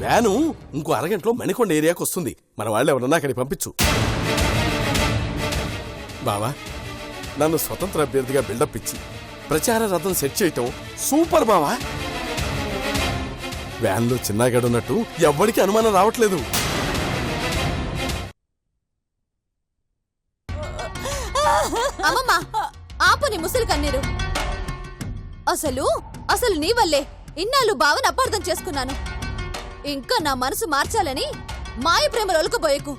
Van ఇంకో అరగంటలో మణికొండ ఏరియాకి వస్తుంది. మన వాళ్ళు ఎవరన్నా అక్కడికి పంపించు. బావా, నన్ను స్వతంత్ర అభ్యర్థిగా బిల్డప్ ఇచ్చి ప్రచార రథం సెట్ చేయటం సూపర్ బావా. వ్యాన్లో చిన్నగాడున్నట్టు ఎవ్వడికి అనుమానం రావట్లేదు. అమ్మమ్మ, ఆపు నీ ముసలి కన్నీరు. అసలు అసలు నీ వల్లే ఇన్నాళ్ళు బావని అపార్థం చేసుకున్నాను. ఇంకా నా మనసు మార్చాలని మాయ ప్రేమలు ఒలుకుపోయేకు.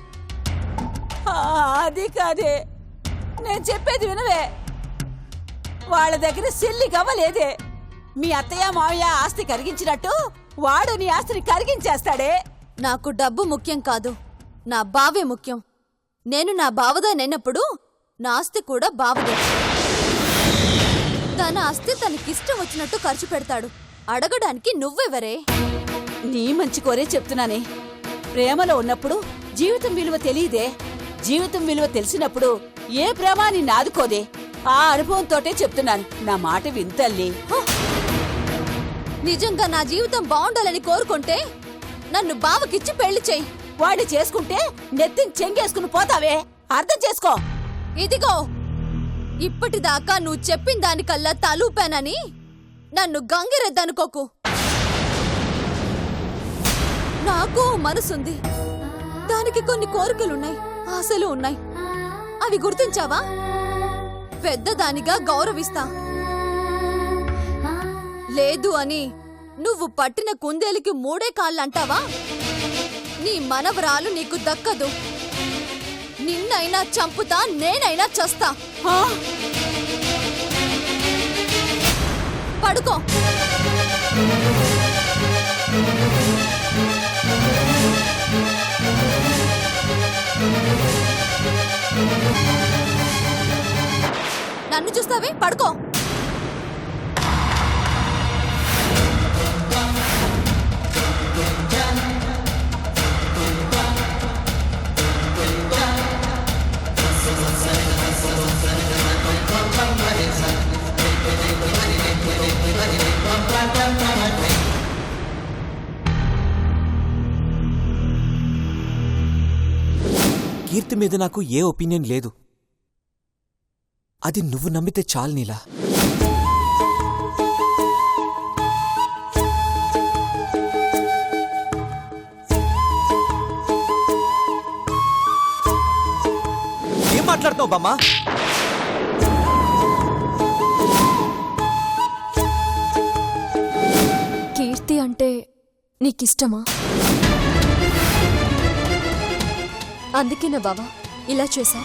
అది కాదే, నేను చెప్పేది వినవే. వాళ్ళ దగ్గర సిల్లి గవ్వలేదే. మీ అత్తయ్య మావయ్య ఆస్తి కరిగించినట్టు వాడు నీ ఆస్తిని కరిగించేస్తాడే. నాకు డబ్బు ముఖ్యం కాదు, నా బావే ముఖ్యం. నేను నా బావదానైనప్పుడు నా ఆస్తి కూడా బావదే. తన ఆస్తి తనకిష్టం వచ్చినట్టు ఖర్చు పెడతాడు. అడగడానికి నువ్వెవరే? నీ మంచి కోరే చెప్తున్నానే. ప్రేమలో ఉన్నప్పుడు జీవితం విలువ తెలియదే. జీవితం విలువ తెలిసినప్పుడు ఏ ప్రేమ నిన్ను ఆదుకోదే. ఆ అనుభవంతోటే చెప్తున్నాను. నా మాట వింతల్లి. నిజంగా నా జీవితం బాగుండాలని కోరుకుంటే నన్ను బావకిచ్చి పెళ్లి చెయ్యి. వాడిని చేసుకుంటే నెత్తిని చెంగేసుకుని పోతావే. అర్థం చేసుకో. ఇదిగో, ఇప్పటిదాకా నువ్వు చెప్పిన దానికల్లా తలూపానని నన్ను గంగిరెద్దనుకోకు. నాకు మనసుంది, దానికి కొన్ని కోరికలున్నాయి, ఆశలు ఉన్నాయి. అవి గుర్తించావా? పెద్దదానిగా గౌరవిస్తా. లేదు అని నువ్వు పట్టిన కుందేలికి మూడే కాళ్ళంటావా? నీ మనవరాలు నీకు దక్కదు. నిన్నైనా చంపుతా, నేనైనా చస్తా. పడుకో. నన్ను చూస్తావే? పడుకో. కీర్తి మీద నాకు ఏ ఒపీనియన్ లేదు. అది నువ్వు నమ్మితే చాలు నీలా. ఏం మాట్లాడుతావు బామ్మా? కీర్తి అంటే నీకిష్టమా? అందుకేనా బావా ఇలా చేశా?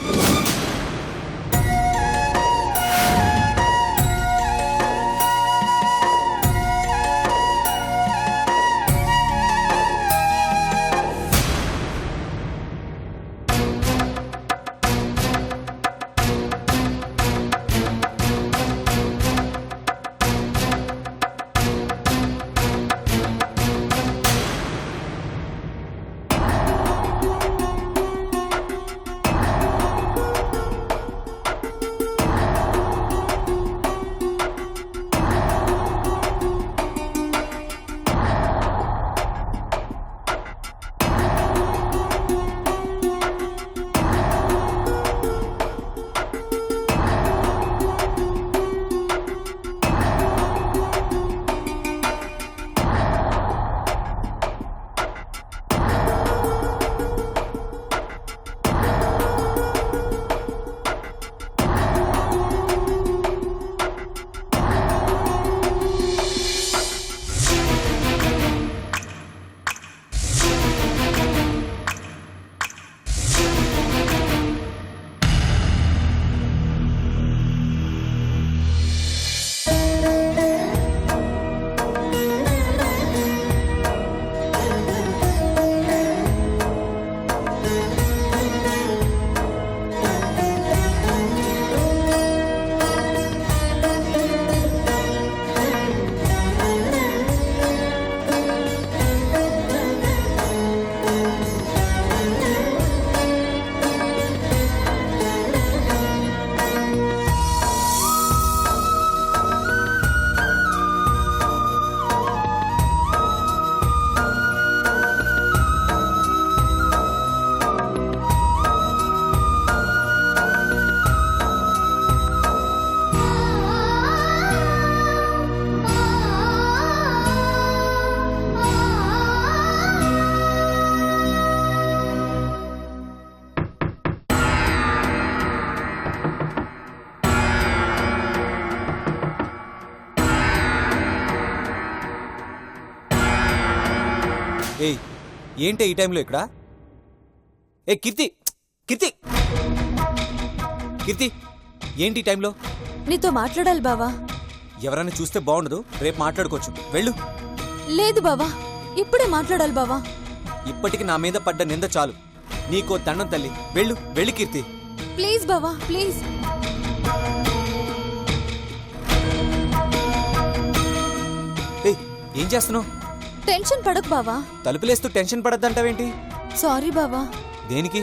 ఏయ్ ఏంటి ఈ టైంలో ఇక్కడ? ఏ కీర్తి, కీర్తి, కీర్తి, ఏంటి ఈ టైంలో? నీతో మాట్లాడాలి బావా. ఎవరైనా చూస్తే బాగుండదు, రేపు మాట్లాడుకోవచ్చు. వెళ్ళు. లేదు బావా, ఇప్పుడే మాట్లాడాలి బావా. ఇప్పటికి నా మీద పడ్డ నింద చాలు. నీకో దండం తల్లి. వెళ్ళు, వెళ్ళు కీర్తి. ప్లీజ్ బావా, ప్లీజ్. ఏయ్ ఏం చేస్తున్నావు? టెన్షన్ పడకు బావా. తలుపులేస్తూ టెన్షన్ పడద్దంటావేంటి? సారీ బావా. దేనికి?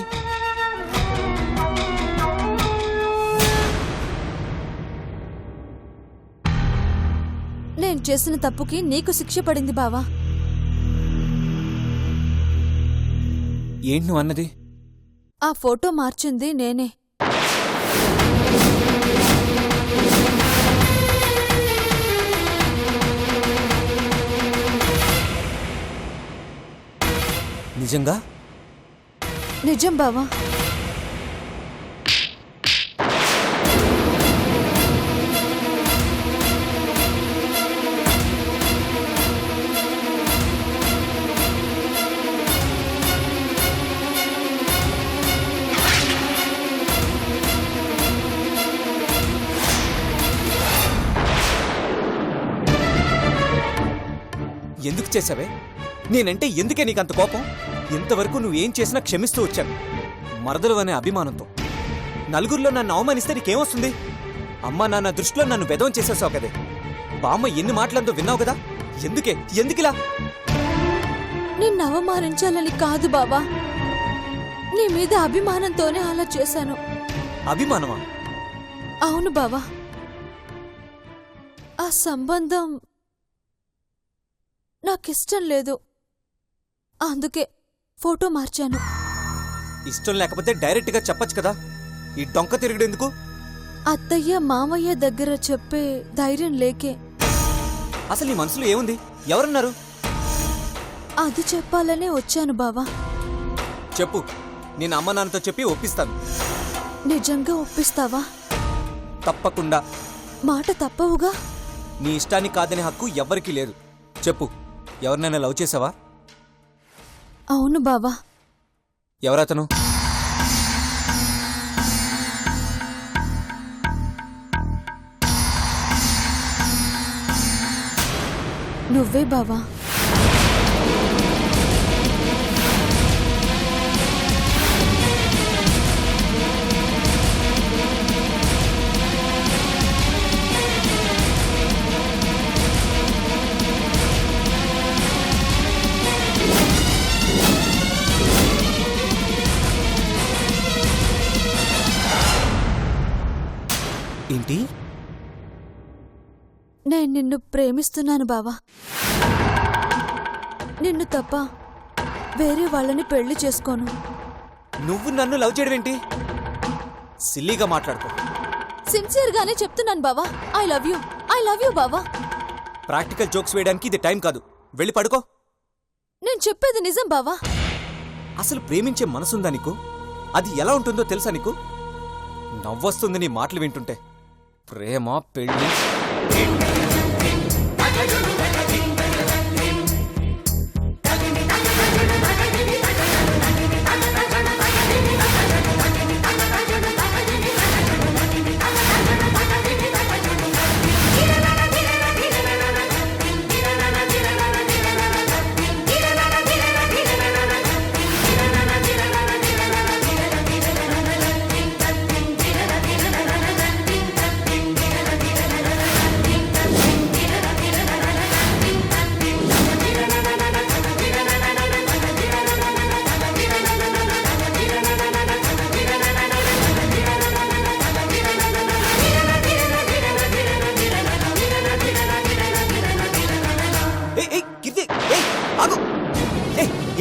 నేను చేసిన తప్పుకి నీకు శిక్ష పడింది బావా. ఏంటి నువ్వు అన్నది? ఆ ఫోటో మార్చింది నేనే. నిజంగా? నిజం బావా. ఎందుకు చేసావే? నేనంటే ఎందుకే నీకంత కోపం? ఇంతవరకు నువ్వేం చేసినా క్షమిస్తూ వచ్చాను, మరదలు అనే అభిమానంతో. నలుగురిలో నన్ను అవమానిస్తే నీకేమొస్తుంది? అమ్మా నాన్న దృష్టిలో నన్ను బెదవం చేసేసావు కదే. బామ్మ ఎన్ని మాటలంతో విన్నావు కదా. ఎందుకిలా? నిన్ను అవమానించాలని కాదు బావా, నీ మీద అభిమానంతోనే అలా చేశాను. అభిమానమా? అవును బావా. ఆ సంబంధం నాకిష్టం లేదు, అందుకే ఫోటో మార్చాను. ఇష్టం లేకపోతే డైరెక్ట్గా చెప్పొచ్చు కదా. ఈ డొంక తిరుగుడు ఎందుకు? అత్తయ్య మామయ్య దగ్గర చెప్పే ధైర్యం లేకే. అసలు నీ మనసులో ఏముంది? ఎవరున్నారు? అది చెప్పాలనే వచ్చాను బావా. చెప్పు, నేను అమ్మ నాన్నతో చెప్పి ఒప్పిస్తాను. నిజంగా ఒప్పిస్తావా? తప్పకుండా. మాట తప్పవుగా? నీ ఇష్టాన్ని కాదనే హక్కు ఎవ్వరికీ లేదు. చెప్పు, ఎవరినైనా లవ్ చేసావా? అవును బావా. ఎవరతను? నువ్వే బావా. ఏంటి? నేను నిన్ను ప్రేమిస్తున్నాను బావా. నిన్ను తప్ప వేరే వాళ్ళని పెళ్లి చేసుకోను. నువ్వు నన్ను లవ్ చేయడం ఏంటి? సిల్లీగా మాట్లాడుకో. సిన్సియర్ గానే చెప్తున్నాను బావా. ఐ లవ్ యూ బావా. ప్రాక్టికల్ జోక్స్ వేయడానికి ఇది టైం కాదు. వెళ్ళి పడుకో. నేను చెప్పేది నిజం బావా. అసలు ప్రేమించే మనసుందా నీకు? అది ఎలా ఉంటుందో తెలుసా నీకు? నవ్వొస్తుంది నీ మాటలు వింటుంటే. ప్రేమ, పెళ్ళి.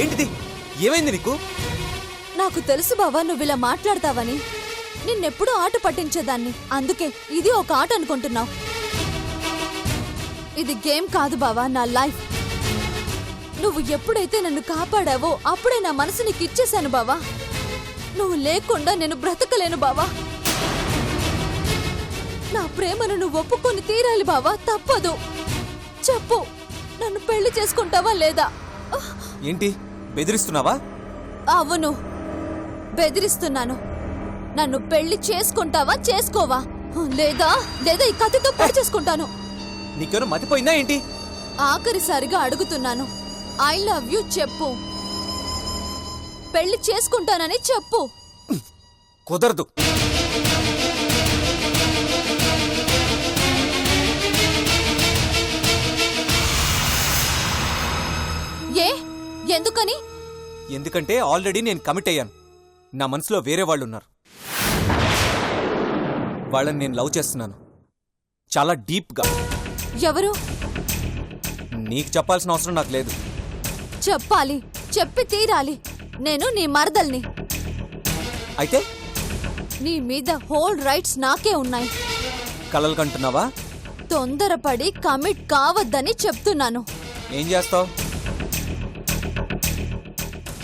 ఏంటిది? ఏమైంది నీకు? నాకు తెలుసు బావా నువ్విలా మాట్లాడతావని. నిన్నెప్పుడూ ఆట పట్టించేదాన్ని, అందుకే ఇది ఒక ఆట అనుకుంటున్నావు. ఇది గేమ్ కాదు బావా, నా లైఫ్. నువ్వు ఎప్పుడైతే నన్ను కాపాడావో అప్పుడే నా మనసు నీకు ఇచ్చేశాను బావా. నువ్వు లేకుండా నేను బ్రతకలేను బావా. నా ప్రేమను నువ్వు ఒప్పుకొని తీరాలి బావా, తప్పదు. చెప్పు, నన్ను పెళ్లి చేసుకుంటావా లేదా? ఏంటి బెదిరిస్తున్నావా? అవును, బెదిరిస్తున్నాను. నన్ను పెళ్లి చేసుకుంటావా చేసుకోవా, లేదా లేదా ఈ కత్తితో పెళ్లి చేసుకుంటాను. నీకేమైనా మతిపోయిందా ఏంటి? ఆఖరిసారిగా అడుగుతున్నాను, ఐ లవ్ యూ చెప్పు. పెళ్లి చేసుకుంటానని చెప్పు. కుదరదు. ఏ ఎందుకని? ఎందుకంటే ఆల్రెడీ నేను కమిట్ అయ్యాను. నా మనసులో వేరే వాళ్ళు ఉన్నారు. వాళ్ళని నేను లవ్ చేస్తున్నాను, చాలా డీప్గా. ఎవరు? నీకు చెప్పాల్సిన అవసరం నాకు లేదు. చెప్పాలి, చెప్పి తీరాలి. నేను నీ మరదల్ని. అయితే నీ మీద హోల్ రైట్స్ నాకే ఉన్నాయి. కలలు కంటున్నావా? తొందరపడి కమిట్ కావద్దని చెప్తున్నాను. ఏం చేస్తావు?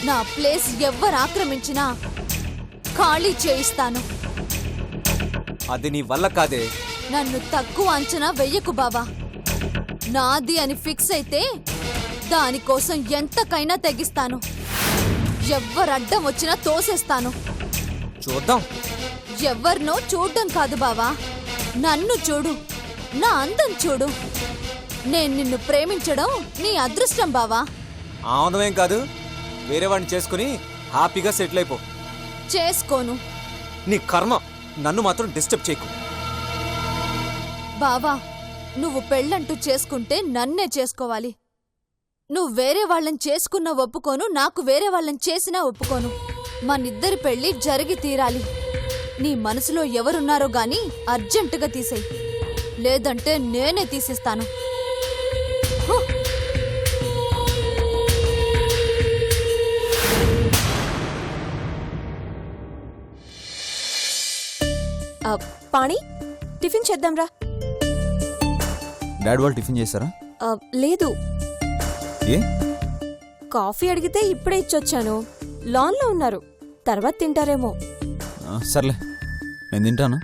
నా ప్లేస్ ఎవ్వరు ఆక్రమించినా ఖాళీ చేయిస్తాను. అది నీ వల్ల కాదే. నన్ను తక్కువ అంచనా వెయ్యకు బావా. నాది అని ఫిక్స్ అయితే దానికోసం ఎంతకైనా తెగిస్తాను. ఎవ్వరడ్డం వచ్చినా తోసేస్తాను. చూద్దాం. ఎవ్వరినో చూడ్డం కాదు బావా, నన్ను చూడు, నా అందం చూడు. నేను నిన్ను ప్రేమించడం నీ అదృష్టం బావా. ఆనందమేం కాదు, వేరే వాడిని చేసుకుని హ్యాపీగా సెటిల్ అయిపో. చేసుకోను. నీ కర్మ. నన్ను మాత్రం డిస్టర్బ్ చేయకు. బావా, నువ్వు పెళ్ళంటూ చేసుకుంటే నన్నే చేసుకోవాలి. నువ్వు వేరే వాళ్ళని చేసుకున్నా ఒప్పుకోను, నాకు వేరే వాళ్ళని చేసినా ఒప్పుకోను. మనిద్దరి పెళ్లి జరిగి తీరాలి. నీ మనసులో ఎవరున్నారో గాని అర్జెంటుగా తీసేయ్, లేదంటే నేనే తీసిస్తాను. పాణి, టిఫిన్ చేద్దాంరా. డాడ్ వాళ్ళు టిఫిన్ చేస్తారా? లేదు, ఏ? కాఫీ అడిగితే ఇప్పుడే ఇచ్చొచ్చాను. లాన్లో ఉన్నారు, తర్వాత తింటారేమో. సర్లే, నేను తింటాను,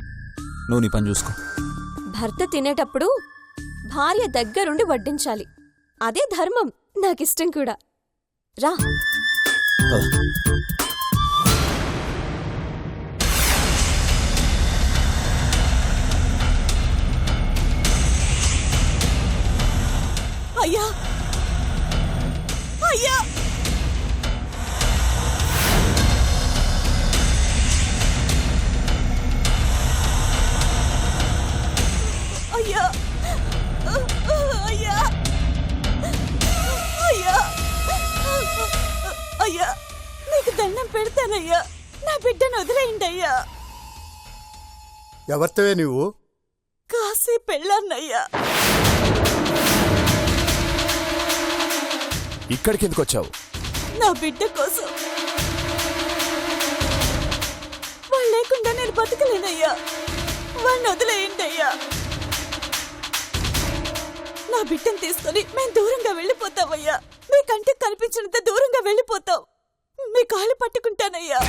నువ్వు నీ పని చూసుకో. భర్త తినేటప్పుడు భార్య దగ్గరుండి వడ్డించాలి. అదే ధర్మం, నాకిష్టం కూడా. రా. అయ్యా, అయ్యా, అయ్యా, అయ్యా, అయ్యా, అయ్యా, నీకు దండం పెడతానయ్యా, నా బిడ్డను వదిలేయండి అయ్యా. ఎవరితోవే నువ్వు? కాశీ పెళ్ళాన్నయ్యా. ఇక్కడికి ఎందుకు వచ్చావు? నా బిడ్డ కోసం. వాళ్ళు లేకుండా నేను బతకలేనయ్యా, వాడిని వదిలేయండి అయ్యా. నా బిడ్డను తీసుకొని మేము దూరంగా వెళ్ళిపోతామయ్యా. మీ కంటికి కనిపించినంత దూరంగా వెళ్ళిపోతాం. మీ కాళ్ళు పట్టుకుంటానయ్యా.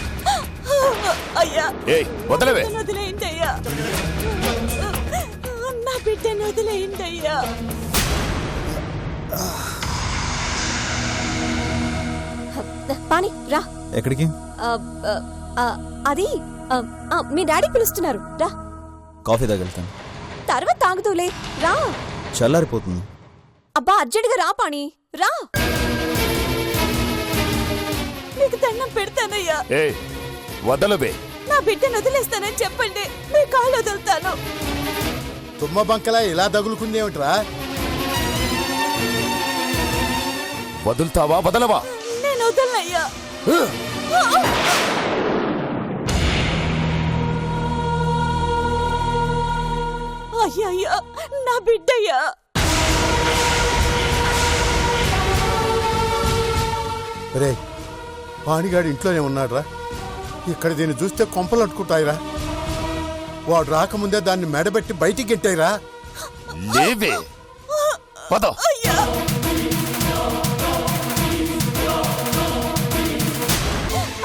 అయ్యా, వదలవే. వదిలేయండి అయ్యా, నా బిడ్డను వదిలేయండి అయ్యా. పాణి, రా. ఎక్కడికి? అది మీ డాడీ పిలుస్తున్నారు, రా. కాఫీ తాగెళ్తాను. తర్వాత తాగుతూలే, రా. చల్లారిపోతుంది. అబ్బా, అర్జెంటుగా రా పాణి, రా. నీకు దండం పెడతానయ్యా, వదలవే. నా బిడ్డను వదిలేస్తానని చెప్పండి, మీ కాళ్ళు వదులుతాను. తుమ్మ బంకలా ఇలా తగులుకుందేమిట్రా? వదులుతావా వదలవా? నేను వదలనయ్యా. అయ్యయ్యా, నా బిడ్డయ్యా. రే, పాణిగాడు ఇంట్లోనే ఉన్నాడ్రా. ఇక్కడ దీన్ని చూస్తే కొంపలు అంటుకుంటాయిరా. వాడు రాకముందే దాన్ని మెడబెట్టి బయటికి గెట్టాయిరా. లేవే, పద. అయ్యా,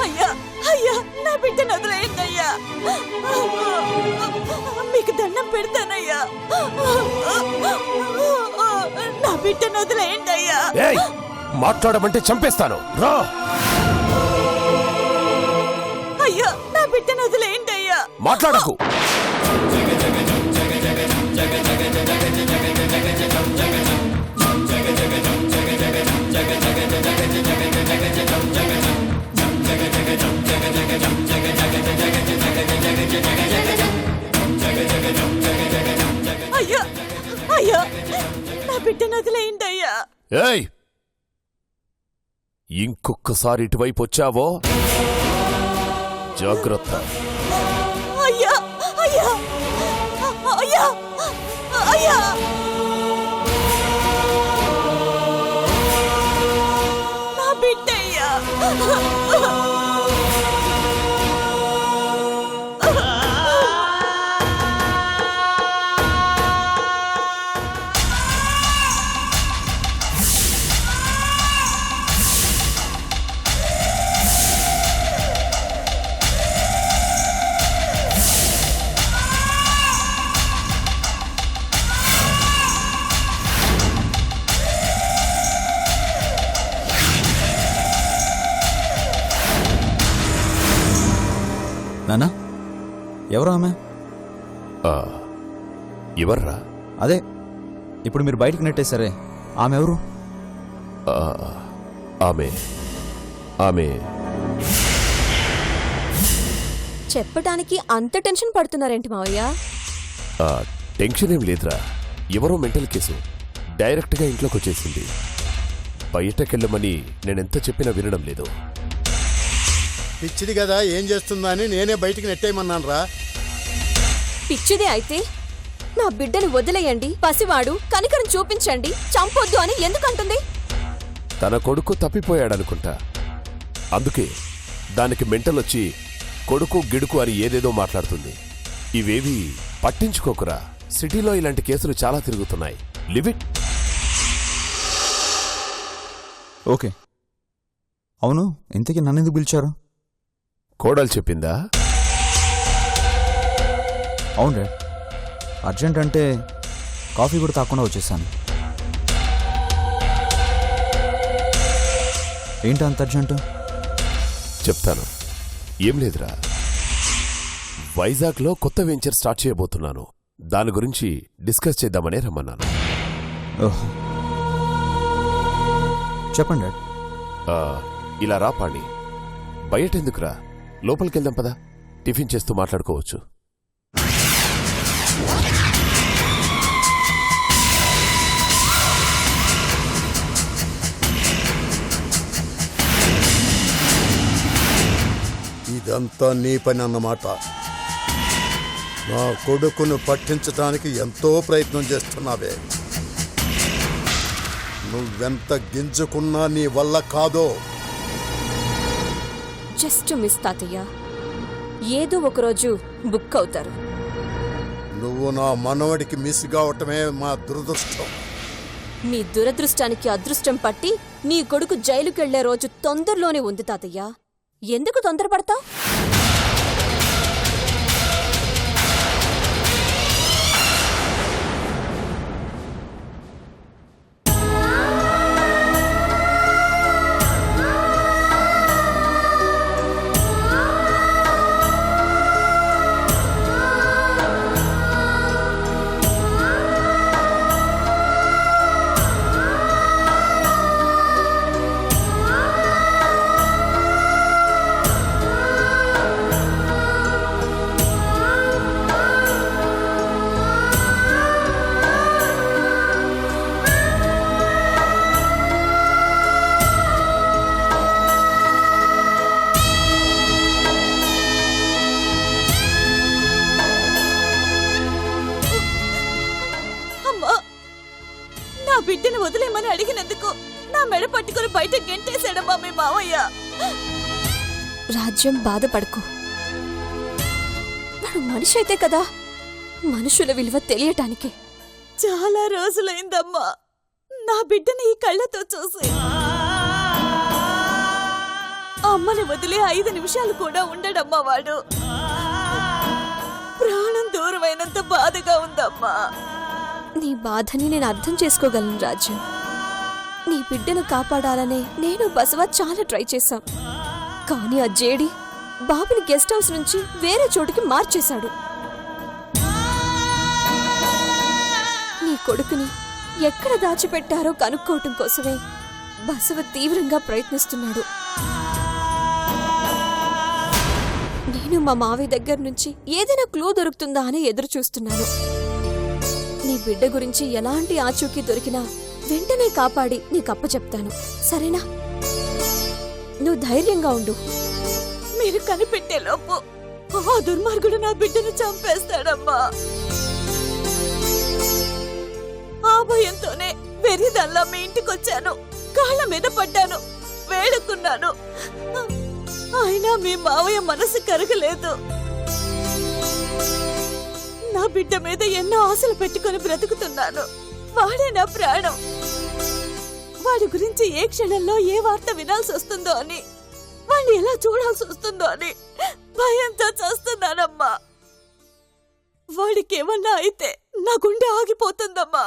అయ్యా, అయ్యా, నా బిడ్డను వదిలేయండి అయ్యా. మీకు దండం పెడతానయ్యా, నా బిడ్డను వదిలేయండి అయ్యా. మాట్లాడమంటే చంపేస్తాను. రా. అయ్యా నా బిడ్డను వదిలేయండి అయ్యా. మాట్లాడకు. అయ్యా అయ్యా నా బిడ్డను వదిలేయండి అయ్యా. ఏయ్, ఇంకొక్కసారి ఇటువైపు వచ్చావో జాగ్రత్త. అయ్యా అయ్యా అయ్యా అయ్యా నా బిడ్డ అయ్యా. నానా, ఎవరు ఆమె? ఎవర్రా? అదే ఇప్పుడు మీరు బయటికి నెట్టేశారే, ఆమె ఎవరు? ఆమె ఆమె చెప్పడానికి అంత టెన్షన్ పడుతున్నారేంటి మావయ్య? టెన్షన్ ఏం లేదురా. ఎవరో మెంటల్ కేసు డైరెక్ట్గా ఇంట్లోకి వచ్చేసింది. బయటకెళ్ళమని నేనెంత చెప్పినా వినడం లేదు. పిచ్చిది కదా, ఏం చేస్తుందా అని నేనే బయటికి నెట్టేయమన్నాను రా. పిచ్చిదే అయితే నా బిడ్డను వదిలేయండి, పసివాడు, కనికరం చూపించండి, చంపొద్దు అని ఎందుకంటుంది? తన కొడుకు తప్పిపోయాడనుకుంటా. అందుకే దానికి మెంటల్ వచ్చి కొడుకు గిడుకు అని ఏదేదో మాట్లాడుతుంది. ఇవేవి పట్టించుకోకురా. సిటీలో ఇలాంటి కేసులు చాలా తిరుగుతున్నాయి. లివిట్. ఓకే, అవును, ఇంతకీ నన్నెందుకు పిలిచారు? కోడలు చెప్పిందా? అవును డాడ్, అర్జెంట్ అంటే కాఫీ కూడా తాకుండా వచ్చేసాను. ఏంటి అంత అర్జెంటు? చెప్తాను. ఏం లేదురా, వైజాగ్లో కొత్త వెంచర్ స్టార్ట్ చేయబోతున్నాను. దాని గురించి డిస్కస్ చేద్దామనే రమ్మన్నాను. ఓహ్, చెప్పండి డాడ్. ఇలా రా పాణి. బయటెందుకురా, లోపలికెళ్దాం పదా. టిఫిన్ చేస్తూ మాట్లాడుకోవచ్చు. ఇదంతా నీ పని అన్నమాట. నా కొడుకును పట్టించడానికి ఎంతో ప్రయత్నం చేస్తున్నావే. నువ్వెంత గింజుకున్నా నీ వల్ల కాదో. జస్ట్ మిస్ తాతయ్య, ఏదో ఒకరోజు బుక్ అవుతారు. నువ్వు నా మనవడికి మిస్ కావటమే మా దురదృష్టం. మీ దురదృష్టానికి అదృష్టం పట్టి నీ కొడుకు జైలుకెళ్లే రోజు తొందరలోనే ఉంది తాతయ్య. ఎందుకు తొందరపడతావు? బిడ్డను వదిలేమని అడిగినందుకు నా మెడ పట్టుకుని బయట గెంటేశాడమ్మా మీ మావయ్య. రాజ్యం బాధపడకు, వాడు మనిషి అయితే కదా మనుషుల విలువ తెలియటానికి. చాలా రోజులైందమ్మా నా బిడ్డని ఈ కళ్ళతో చూసి. అమ్మని వదిలే 5 నిమిషాలు కూడా ఉండడమ్మా వాడు. ప్రాణం దూరమైనంత బాధగా ఉందమ్మా. నీ బాధని నేను అర్థం చేసుకోగలను రాజ్యం. నీ బిడ్డను కాపాడాలనే నేను బసవ చాలా ట్రై చేశాం. కానీ ఆ జేడి బాబుని గెస్ట్ హౌస్ నుంచి వేరే చోటుకి మార్చేశాడు. నీ కొడుకుని ఎక్కడ దాచిపెట్టారో కనుక్కోవటం కోసమే బసవ తీవ్రంగా ప్రయత్నిస్తున్నాడు. నేను మా మావయ్య దగ్గర నుంచి ఏదైనా క్లూ దొరుకుతుందా అని ఎదురు చూస్తున్నాను. నీ బిడ్డ గురించి ఎలాంటి ఆచూకీ దొరికినా వెంటనే కాపాడి నీకప్పచెప్తాను, సరేనా? నువ్వు ధైర్యంగా ఉండు. మీరు కనిపెట్టే లోపు ఆ దుర్మార్గుడు నా బిడ్డను చంపేస్తాడమ్మా. ఆ భయంతోనే వెర్రిదల్లా మీ ఇంటికొచ్చాను, కాళ్ళ మీద పడ్డాను, వేడుకున్నాను. అయినా మీ మావయ్య మనసు కరగలేదు. నా బిడ్డ మీద ఎన్నో ఆశలు పెట్టుకుని బ్రతుకుతున్నాను. వాడే నా ప్రాణం. వాడి గురించి ఏ క్షణంలో ఏ వార్త వినాల్సి వస్తుందో అని, వాడిని ఎలా చూడాల్సి వస్తుందో అని భయంతో చేస్తున్నానమ్మా. వాడికి ఏమన్నా అయితే నా గుండె ఆగిపోతుందమ్మా.